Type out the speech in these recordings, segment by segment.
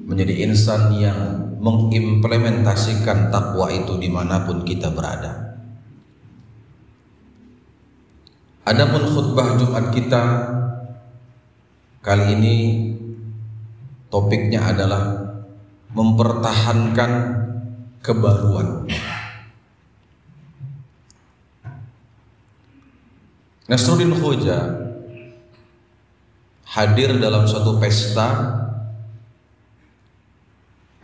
menjadi insan yang mengimplementasikan takwa itu dimanapun kita berada. Adapun khutbah Jumat kita kali ini topiknya adalah mempertahankan kebaruan. Nasruddin Khoja hadir dalam suatu pesta.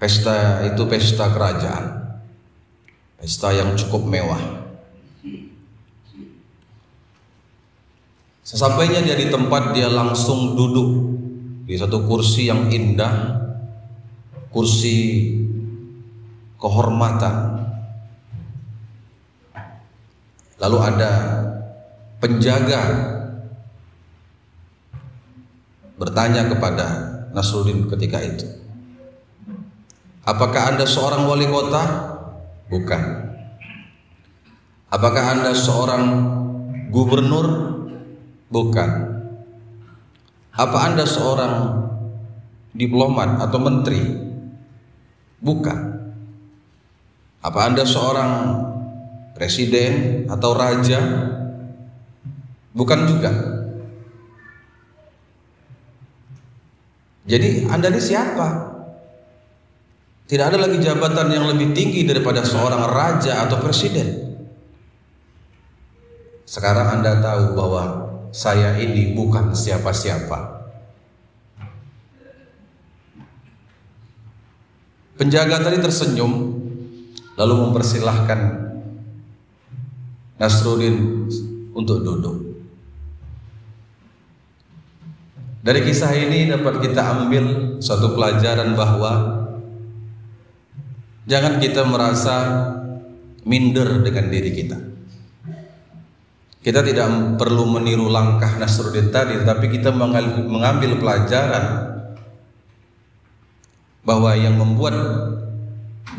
Pesta itu pesta kerajaan, pesta yang cukup mewah. Sesampainya dia di tempat, dia langsung duduk di satu kursi yang indah, kursi kehormatan. Lalu ada penjaga bertanya kepada Nasruddin ketika itu, apakah Anda seorang wali kota? Bukan. Apakah Anda seorang gubernur? Bukan. Apa Anda seorang diplomat atau menteri? Bukan. Apa Anda seorang presiden atau raja? Bukan juga. Jadi Anda ini siapa? Tidak ada lagi jabatan yang lebih tinggi daripada seorang raja atau presiden. Sekarang Anda tahu bahwa saya ini bukan siapa-siapa. Penjaga tadi tersenyum lalu mempersilahkan Nasruddin untuk duduk. Dari kisah ini dapat kita ambil suatu pelajaran bahwa jangan kita merasa minder dengan diri kita. Kita tidak perlu meniru langkah Nasruddin tadi, tapi kita mengambil pelajaran bahwa yang membuat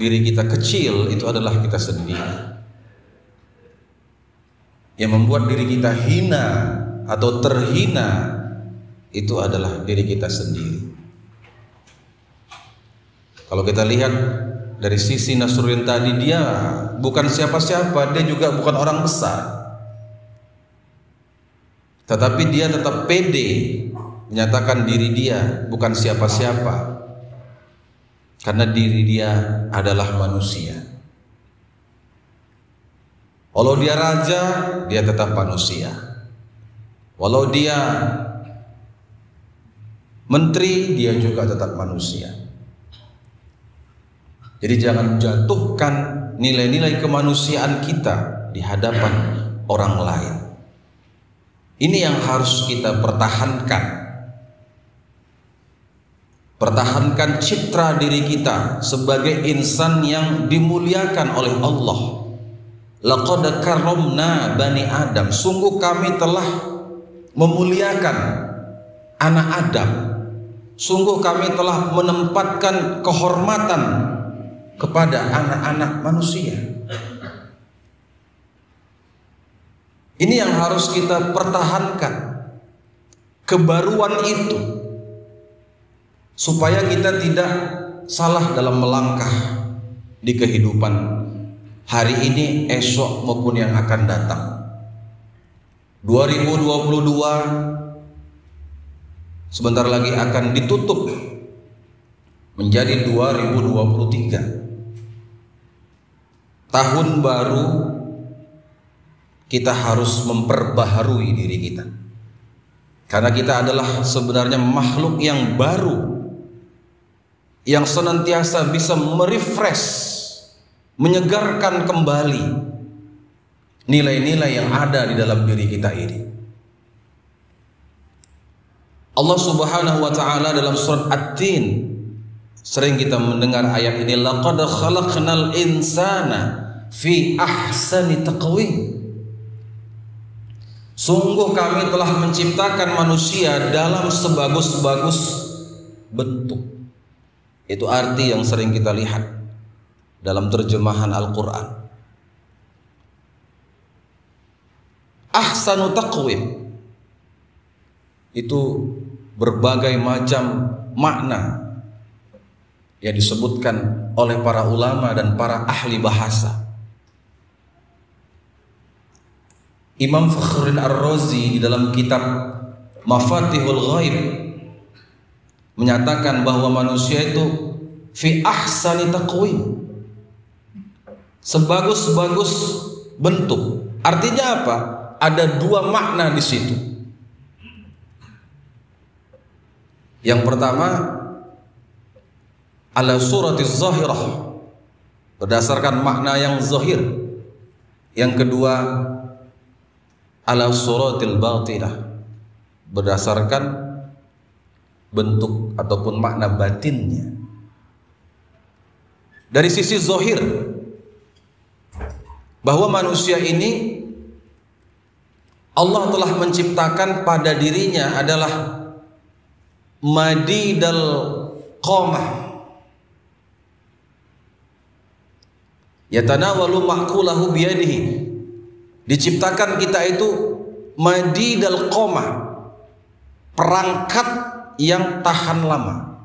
diri kita kecil itu adalah kita sendiri. Yang membuat diri kita hina atau terhina itu adalah diri kita sendiri. Kalau kita lihat dari sisi Nasruddin tadi, dia bukan siapa-siapa, dia juga bukan orang besar, tetapi dia tetap pede menyatakan diri dia bukan siapa-siapa, karena diri dia adalah manusia. Walau dia raja, dia tetap manusia. Walau dia menteri, dia juga tetap manusia. Jadi jangan jatuhkan nilai-nilai kemanusiaan kita di hadapan orang lain. Ini yang harus kita pertahankan. Pertahankan citra diri kita sebagai insan yang dimuliakan oleh Allah. Laqad karramna bani Adam. Sungguh kami telah memuliakan anak Adam. Sungguh kami telah menempatkan kehormatan kepada anak-anak manusia. Ini yang harus kita pertahankan, kebaruan itu, supaya kita tidak salah dalam melangkah di kehidupan hari ini, esok maupun yang akan datang. 2022 sebentar lagi akan ditutup menjadi 2023. Tahun baru, kita harus memperbaharui diri kita, karena kita adalah sebenarnya makhluk yang baru, yang senantiasa bisa merefresh, menyegarkan kembali nilai-nilai yang ada di dalam diri kita ini. Allah Subhanahu wa taala dalam surat At-Tin, sering kita mendengar ayat ini, laqad khalaqnal insana fi ahsani taqwim. Sungguh kami telah menciptakan manusia dalam sebagus-bagus bentuk. Itu arti yang sering kita lihat dalam terjemahan Al-Quran. Ahsanu taqwim itu berbagai macam makna yang disebutkan oleh para ulama dan para ahli bahasa. Imam Fakhruddin Ar-Razi di dalam kitab Mafatihul Ghaib menyatakan bahwa manusia itu fi ahsani taqwim, sebagus-bagus bentuk. Artinya apa? Ada dua makna di situ. Yang pertama, ala suratiz zahirah, berdasarkan makna yang zahir. Yang kedua, ala suratil batinah, berdasarkan bentuk ataupun makna batinnya. Dari sisi zahir, bahwa manusia ini Allah telah menciptakan pada dirinya adalah madidal qamah, yatanawalu ma'kulahu biyadihi. Diciptakan kita itu madidal qamah, perangkat yang tahan lama,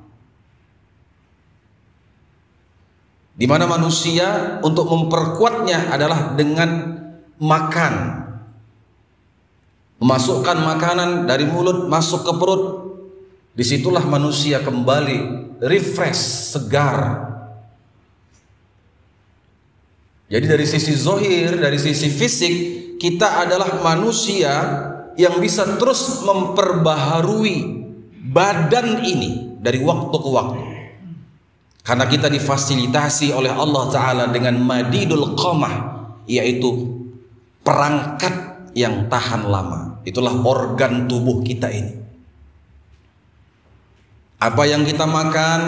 di mana manusia untuk memperkuatnya adalah dengan makan, memasukkan makanan dari mulut masuk ke perut. Disitulah manusia kembali refresh, segar. Jadi dari sisi zahir, dari sisi fisik, kita adalah manusia yang bisa terus memperbaharui badan ini dari waktu ke waktu. Karena kita difasilitasi oleh Allah Ta'ala dengan madidul qamah, yaitu perangkat yang tahan lama. Itulah organ tubuh kita ini. Apa yang kita makan,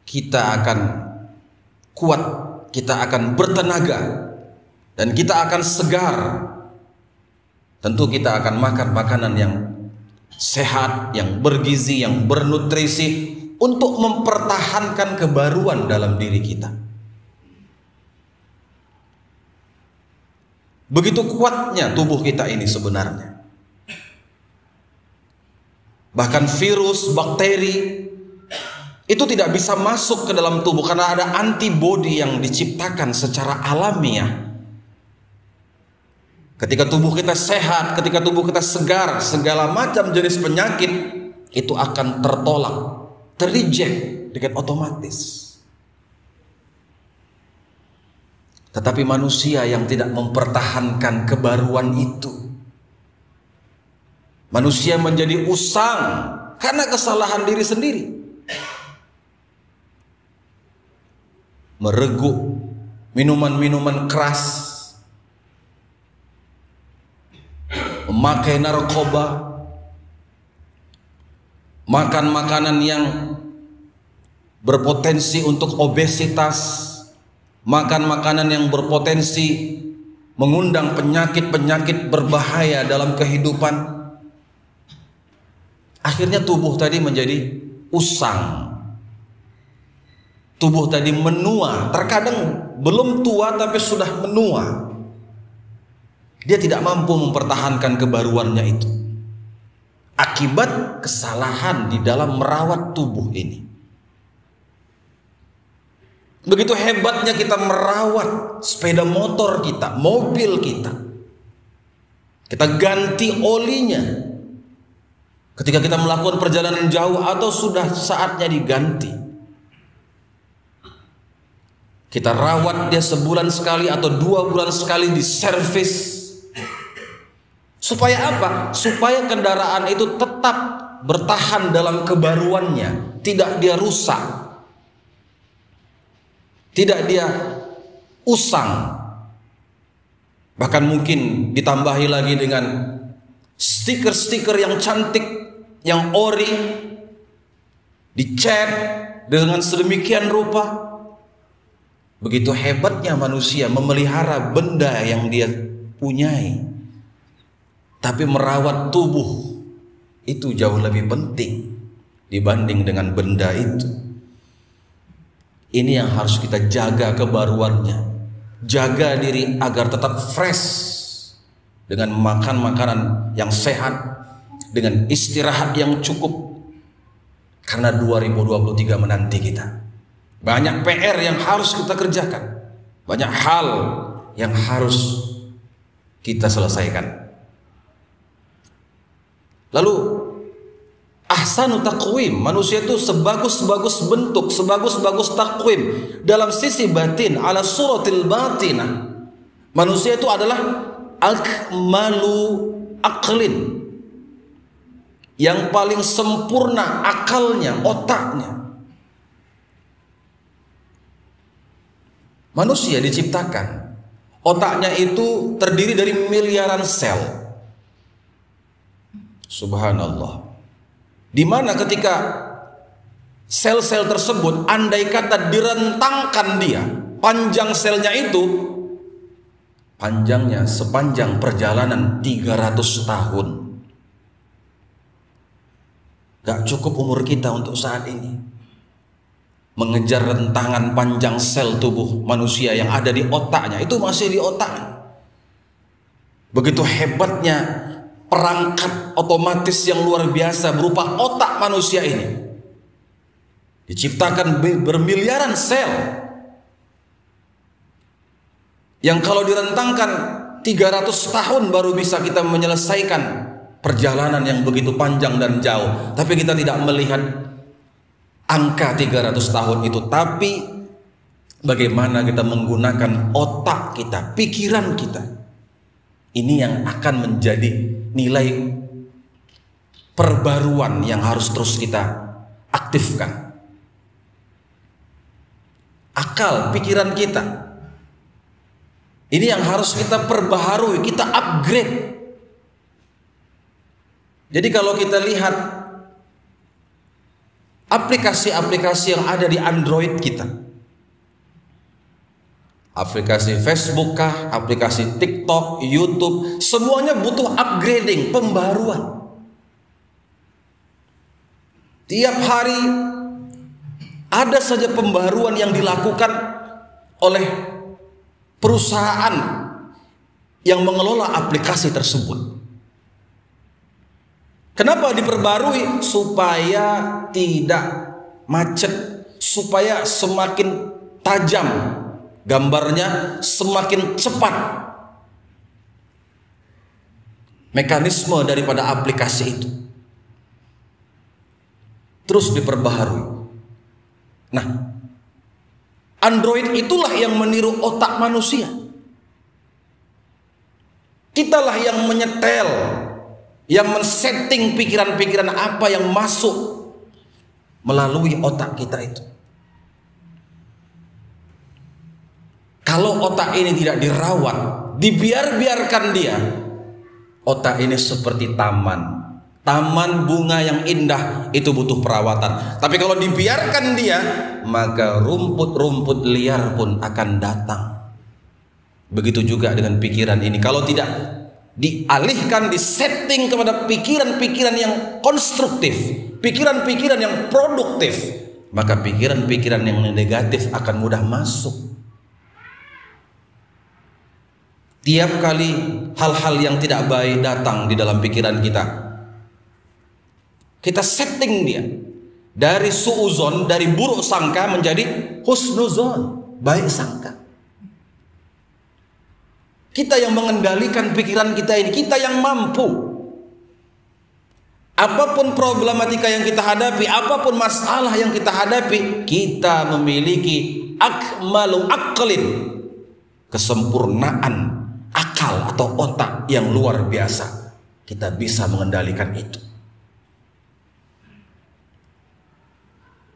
kita akan kuat, kita akan bertenaga, dan kita akan segar. Tentu kita akan makan makanan yang sehat, yang bergizi, yang bernutrisi, untuk mempertahankan kebaruan dalam diri kita. Begitu kuatnya tubuh kita ini sebenarnya. Bahkan virus, bakteri itu tidak bisa masuk ke dalam tubuh karena ada antibodi yang diciptakan secara alamiah. Ketika tubuh kita sehat, ketika tubuh kita segar, segala macam jenis penyakit itu akan tertolak, terreject dengan otomatis. Tetapi manusia yang tidak mempertahankan kebaruan itu, manusia menjadi usang karena kesalahan diri sendiri. Mereguk minuman-minuman keras, memakai narkoba, makan makanan yang berpotensi untuk obesitas, makan makanan yang berpotensi mengundang penyakit-penyakit berbahaya dalam kehidupan. Akhirnya tubuh tadi menjadi usang. Tubuh tadi menua, terkadang belum tua tapi sudah menua. Dia tidak mampu mempertahankan kebaruannya itu, akibat kesalahan di dalam merawat tubuh ini. Begitu hebatnya kita merawat sepeda motor kita, mobil kita. Kita ganti olinya ketika kita melakukan perjalanan jauh atau sudah saatnya diganti. Kita rawat dia sebulan sekali atau 2 bulan sekali, diservis. Supaya apa? Supaya kendaraan itu tetap bertahan dalam kebaruannya, tidak dia rusak, tidak dia usang. Bahkan mungkin ditambahi lagi dengan stiker-stiker yang cantik, yang ori, dicat dengan sedemikian rupa. Begitu hebatnya manusia memelihara benda yang dia punyai. Tapi merawat tubuh itu jauh lebih penting dibanding dengan benda itu. Ini yang harus kita jaga kebaruannya. Jaga diri agar tetap fresh dengan makan makanan yang sehat, dengan istirahat yang cukup, Karena 2023 menanti kita. Banyak PR yang harus kita kerjakan. Banyak hal yang harus kita selesaikan. Lalu ahsanu taqwim, manusia itu sebagus-bagus bentuk, sebagus-bagus takwim dalam sisi batin, ala suratil batinah. Manusia itu adalah akmalu aqlin, yang paling sempurna akalnya, otaknya. Manusia diciptakan, otaknya itu terdiri dari miliaran sel. Subhanallah. Di mana ketika sel-sel tersebut andai kata direntangkan dia, panjang selnya itu panjangnya sepanjang perjalanan 300 tahun. Gak cukup umur kita untuk saat ini mengejar rentangan panjang sel tubuh manusia yang ada di otaknya. Itu masih di otaknya. Begitu hebatnya perangkat otomatis yang luar biasa berupa otak manusia ini. Diciptakan bermiliaran sel yang kalau direntangkan 300 tahun baru bisa kita menyelesaikan perjalanan yang begitu panjang dan jauh. Tapi kita tidak melihat angka 300 tahun itu. Tapi bagaimana kita menggunakan otak kita, pikiran kita. Ini yang akan menjadi nilai perbaruan yang harus terus kita aktifkan. Akal, pikiran kita. Ini yang harus kita perbaharui, kita upgrade. Jadi kalau kita lihat aplikasi-aplikasi yang ada di Android kita, aplikasi Facebook kah, aplikasi TikTok, YouTube, semuanya butuh upgrading, pembaruan. Tiap hari ada saja pembaruan yang dilakukan oleh perusahaan yang mengelola aplikasi tersebut. Kenapa diperbarui? Supaya tidak macet, supaya semakin tajam gambarnya, semakin cepat mekanisme daripada aplikasi itu. Terus diperbaharui. Nah, Android itulah yang meniru otak manusia. Kitalah yang menyetel, yang men-setting pikiran-pikiran apa yang masuk melalui otak kita itu. Kalau otak ini tidak dirawat, dibiarkan dia, otak ini seperti taman. Taman bunga yang indah itu butuh perawatan. Tapi kalau dibiarkan dia, maka rumput-rumput liar pun akan datang. Begitu juga dengan pikiran ini. Kalau tidak dialihkan, disetting kepada pikiran-pikiran yang konstruktif, pikiran-pikiran yang produktif, maka pikiran-pikiran yang negatif akan mudah masuk. Tiap kali hal-hal yang tidak baik datang di dalam pikiran kita setting dia dari suuzon, dari buruk sangka menjadi husnuzon, baik sangka. Kita yang mengendalikan pikiran kita ini, kita yang mampu. Apapun problematika yang kita hadapi, apapun masalah yang kita hadapi, kita memiliki akmalu aqlin, kesempurnaan akal atau otak yang luar biasa. Kita bisa mengendalikan itu.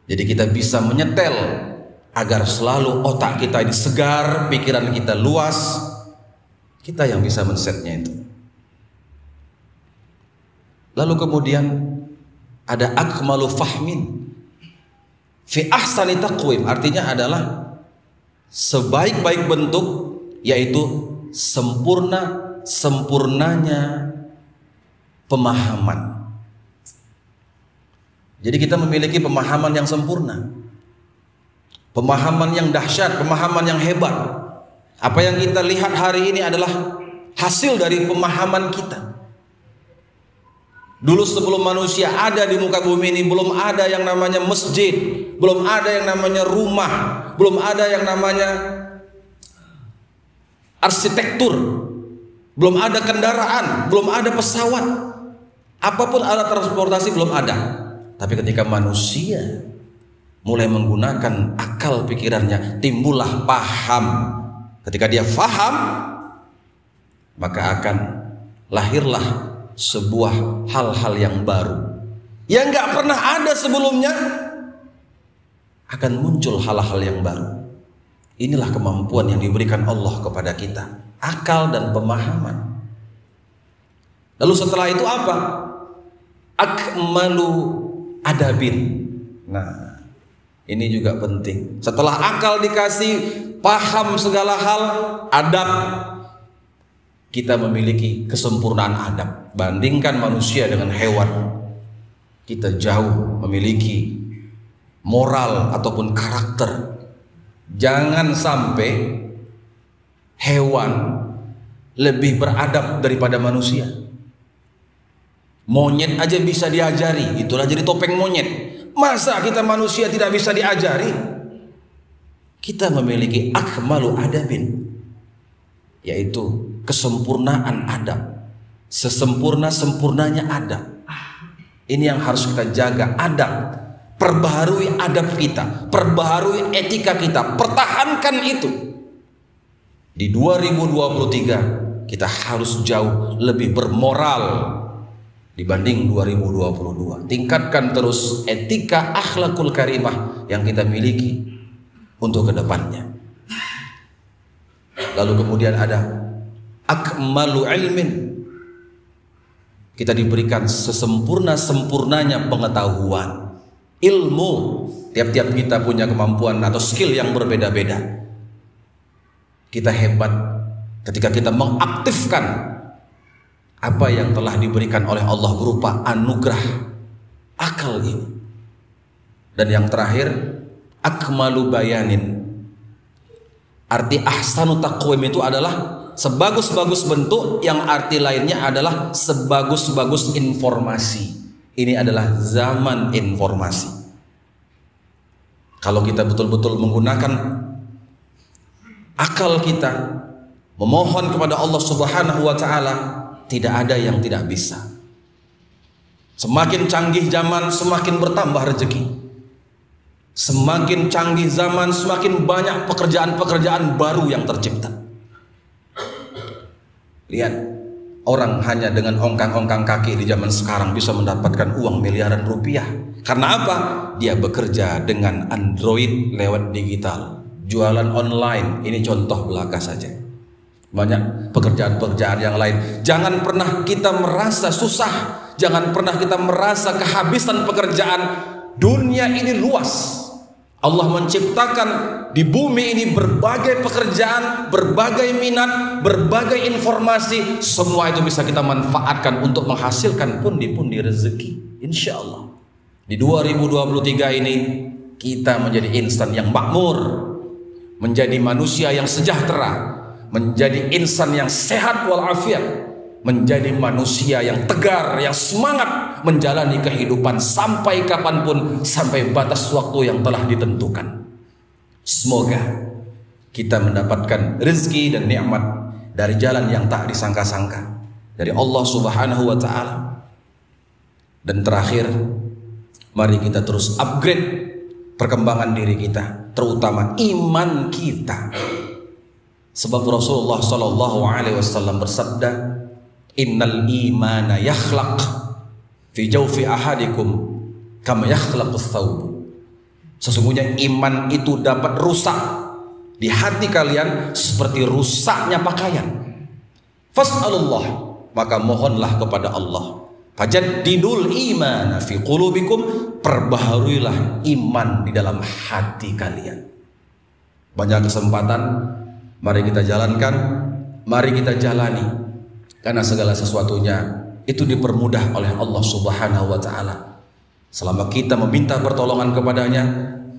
Jadi kita bisa menyetel agar selalu otak kita ini segar, pikiran kita luas. Kita yang bisa men-setnya itu. Lalu kemudian ada akmalu fahmin fi ahsani taqwim, artinya adalah sebaik-baik bentuk, yaitu sempurnanya pemahaman. Jadi kita memiliki pemahaman yang sempurna, pemahaman yang dahsyat, pemahaman yang hebat. Apa yang kita lihat hari ini adalah hasil dari pemahaman kita. Dulu sebelum manusia ada di muka bumi ini, belum ada yang namanya masjid, belum ada yang namanya rumah, belum ada yang namanya arsitektur, belum ada kendaraan, belum ada pesawat, apapun alat transportasi belum ada. Tapi ketika manusia mulai menggunakan akal pikirannya, timbullah paham. Ketika dia paham, maka akan lahirlah sebuah hal-hal yang baru yang nggak pernah ada sebelumnya. Akan muncul hal-hal yang baru. Inilah kemampuan yang diberikan Allah kepada kita, akal dan pemahaman. Lalu setelah itu apa? Akmalu adabin. Nah, ini juga penting. Setelah akal dikasih, paham segala hal, adab, kita memiliki kesempurnaan adab. Bandingkan manusia dengan hewan, kita jauh memiliki moral ataupun karakter. Jangan sampai hewan lebih beradab daripada manusia. Monyet aja bisa diajari, itulah jadi topeng monyet. Masa kita manusia tidak bisa diajari? Kita memiliki akmalu adabin, yaitu kesempurnaan adab. Sesempurna-sempurnanya adab. Ini yang harus kita jaga, adab. Perbaharui adab kita, perbaharui etika kita, pertahankan itu. Di 2023 kita harus jauh lebih bermoral dibanding 2022. Tingkatkan terus etika akhlakul karimah yang kita miliki untuk kedepannya. Lalu kemudian ada akmalu ilmin. Kita diberikan sesempurna-sempurnanya pengetahuan, ilmu. Tiap-tiap kita punya kemampuan atau skill yang berbeda-beda. Kita hebat ketika kita mengaktifkan apa yang telah diberikan oleh Allah berupa anugerah akal ini. Dan yang terakhir, akmalu bayanin. Arti ahsanu taqwim itu adalah sebagus-bagus bentuk, yang arti lainnya adalah sebagus-bagus informasi. Ini adalah zaman informasi. Kalau kita betul-betul menggunakan akal kita, memohon kepada Allah Subhanahu wa Ta'ala, tidak ada yang tidak bisa. Semakin canggih zaman, semakin bertambah rezeki. Semakin canggih zaman, semakin banyak pekerjaan-pekerjaan baru yang tercipta. Lihat, orang hanya dengan ongkang-ongkang kaki di zaman sekarang bisa mendapatkan uang miliaran rupiah. Karena apa? Dia bekerja dengan Android lewat digital, jualan online. Ini contoh belaka saja. Banyak pekerjaan-pekerjaan yang lain. Jangan pernah kita merasa susah, jangan pernah kita merasa kehabisan pekerjaan. Dunia ini luas. Allah menciptakan di bumi ini berbagai pekerjaan, berbagai minat, berbagai informasi. Semua itu bisa kita manfaatkan untuk menghasilkan pundi-pundi rezeki, insya Allah. Di 2023 ini kita menjadi insan yang makmur, menjadi manusia yang sejahtera, menjadi insan yang sehat walafiat, menjadi manusia yang tegar, yang semangat menjalani kehidupan sampai kapanpun, sampai batas waktu yang telah ditentukan. Semoga kita mendapatkan rezeki dan nikmat dari jalan yang tak disangka-sangka dari Allah Subhanahu wa Ta'ala. Dan terakhir, mari kita terus upgrade perkembangan diri kita, terutama iman kita. Sebab Rasulullah Sallallahu Alaihi Wasallam bersabda, innal imana yakhlaq fi jawfi ahadikum kama yakhlaqus thawb. Sesungguhnya iman itu dapat rusak di hati kalian seperti rusaknya pakaian. Fas'alullah, maka mohonlah kepada Allah. Fajaddidul imana fi qulubikum, perbaharuilah iman di dalam hati kalian. Banyak kesempatan, mari kita jalankan, mari kita jalani. Karena segala sesuatunya itu dipermudah oleh Allah Subhanahu wa Ta'ala. Selama kita meminta pertolongan kepadanya,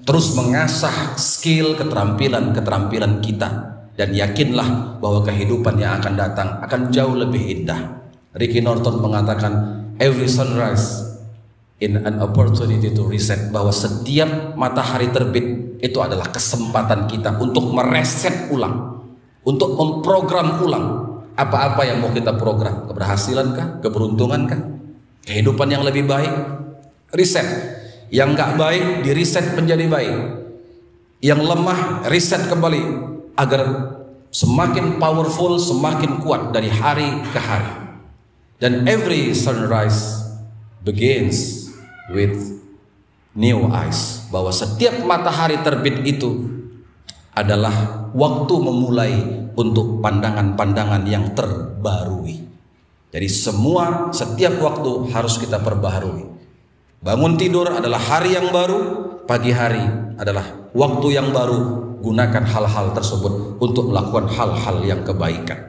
terus mengasah skill, keterampilan kita, dan yakinlah bahwa kehidupan yang akan datang akan jauh lebih indah. Ricky Norton mengatakan, every sunrise in an opportunity to reset, bahwa setiap matahari terbit itu adalah kesempatan kita untuk mereset ulang, untuk memprogram ulang apa-apa yang mau kita program. Keberhasilankah, keberuntungankah, kehidupan yang lebih baik, reset. Yang nggak baik di reset menjadi baik, yang lemah reset kembali agar semakin powerful, semakin kuat dari hari ke hari. Dan every sunrise begins with new eyes, bahwa setiap matahari terbit itu adalah waktu memulai untuk pandangan-pandangan yang terbarui. Jadi setiap waktu harus kita perbaharui. Bangun tidur adalah hari yang baru, pagi hari adalah waktu yang baru. Gunakan hal-hal tersebut untuk melakukan hal-hal yang kebaikan.